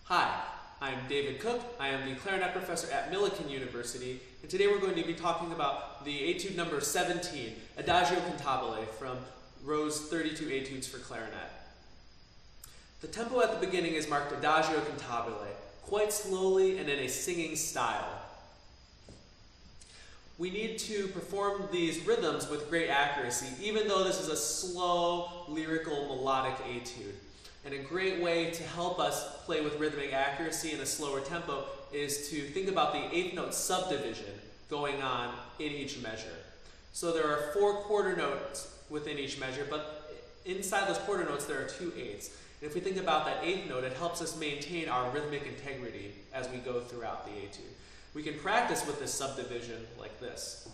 Hi, I'm David Cook. I am the clarinet professor at Millikin University, and today we're going to be talking about the Etude number 17, Adagio cantabile from rows 32 Etudes for clarinet. The tempo at the beginning is marked Adagio cantabile, quite slowly and in a singing style. We need to perform these rhythms with great accuracy, even though this is a slow, lyrical, melodic etude. And a great way to help us play with rhythmic accuracy in a slower tempo is to think about the eighth note subdivision going on in each measure. So there are 4 quarter notes within each measure, but inside those quarter notes there are 2 eighths. And if we think about that eighth note, it helps us maintain our rhythmic integrity as we go throughout the etude. We can practice with this subdivision like this.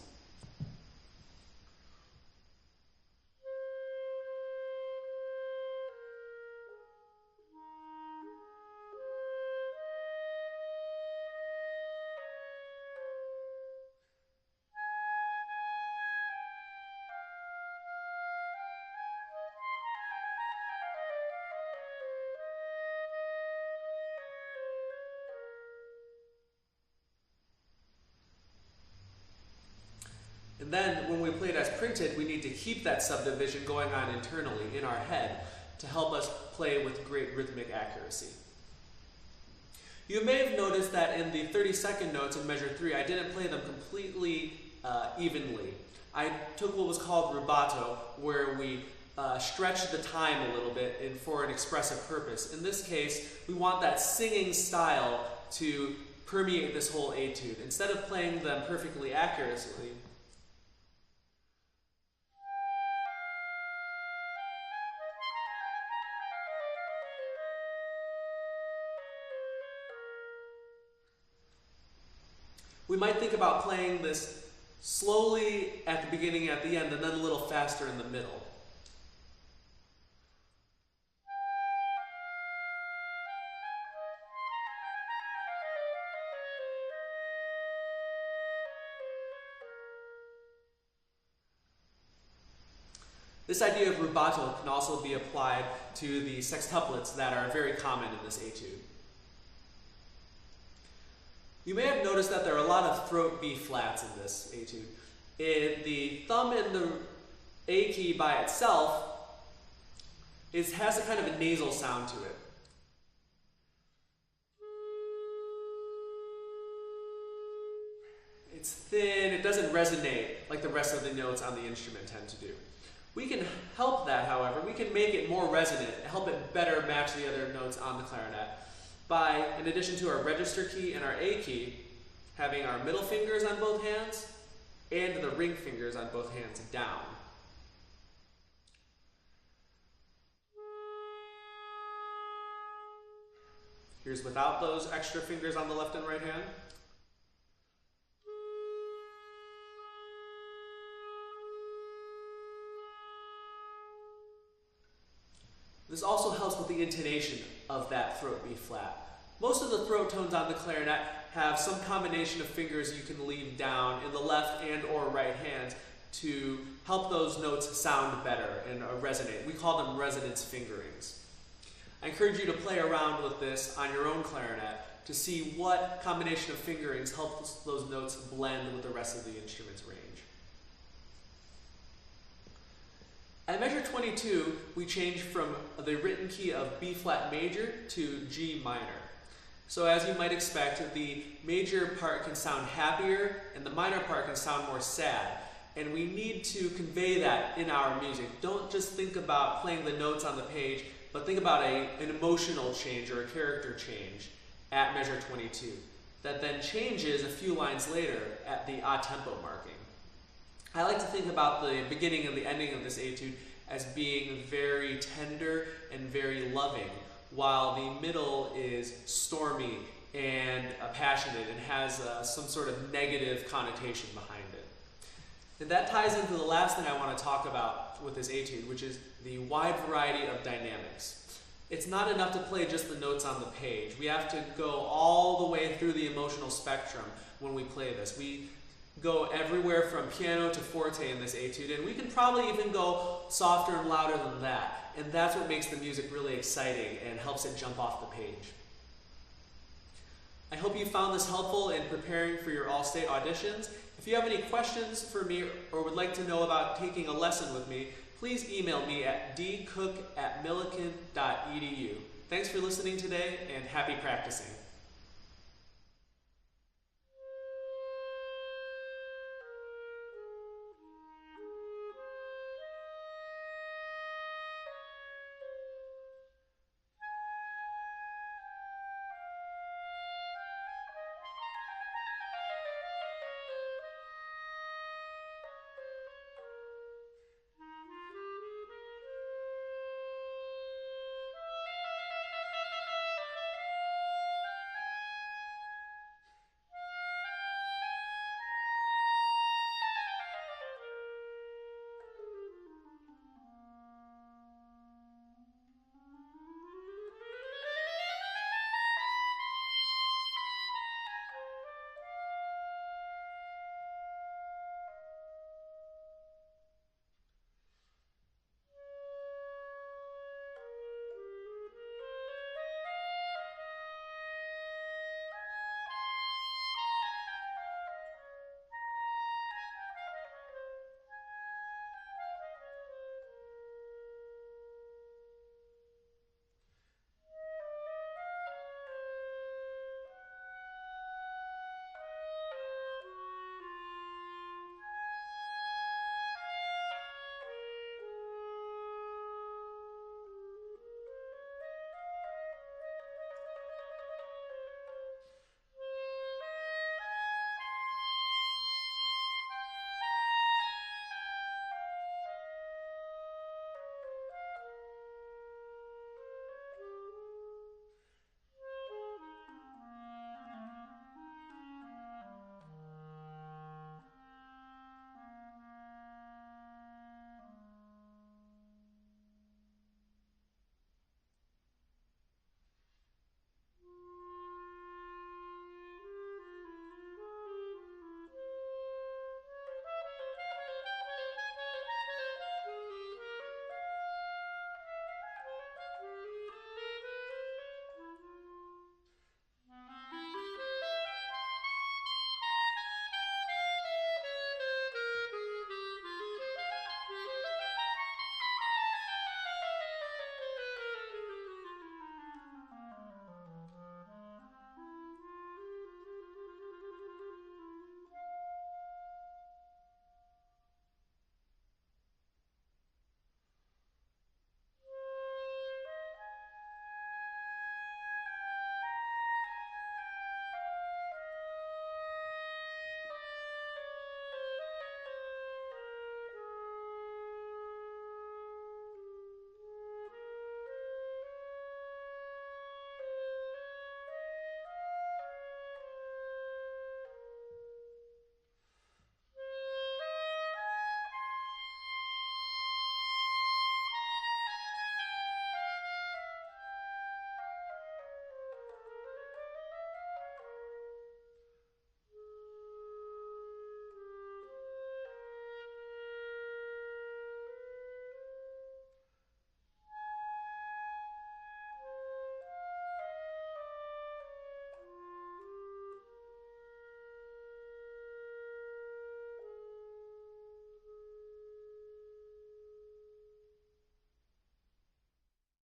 And then when we play it as printed, we need to keep that subdivision going on internally in our head to help us play with great rhythmic accuracy. You may have noticed that in the 32nd notes in measure 3, I didn't play them completely evenly. I took what was called rubato, where we stretched the time a little bit for an expressive purpose. In this case, we want that singing style to permeate this whole etude. Instead of playing them perfectly accurately, we might think about playing this slowly at the beginning and at the end, and then a little faster in the middle. This idea of rubato can also be applied to the sextuplets that are very common in this etude. You may have noticed that there are a lot of throat B flats in this etude. The thumb in the A key by itself has a kind of a nasal sound to it. It's thin, it doesn't resonate like the rest of the notes on the instrument tend to do. We can help that, however. We can make it more resonant, help it better match the other notes on the clarinet by, in addition to our register key and our A key, having our middle fingers on both hands and the ring fingers on both hands down. Here's without those extra fingers on the left and right hand. This also helps with the intonation of that throat B flat. Most of the throat tones on the clarinet have some combination of fingers you can leave down in the left and or right hand to help those notes sound better and resonate. We call them resonance fingerings. I encourage you to play around with this on your own clarinet to see what combination of fingerings helps those notes blend with the rest of the instrument's range. At measure 22, we change from the written key of B flat major to G minor. So as you might expect, the major part can sound happier and the minor part can sound more sad. And we need to convey that in our music. Don't just think about playing the notes on the page, but think about an emotional change or a character change at measure 22 that then changes a few lines later at the a tempo marking. I like to think about the beginning and the ending of this etude as being very tender and very loving, while the middle is stormy and passionate and has some sort of negative connotation behind it. And that ties into the last thing I want to talk about with this etude, which is the wide variety of dynamics. It's not enough to play just the notes on the page. We have to go all the way through the emotional spectrum when we play this. We go everywhere from piano to forte in this etude, and we can probably even go softer and louder than that. And that's what makes the music really exciting and helps it jump off the page. I hope you found this helpful in preparing for your all-state auditions. If you have any questions for me or would like to know about taking a lesson with me, please email me at dcook@millikin.edu. Thanks for listening today, and happy practicing.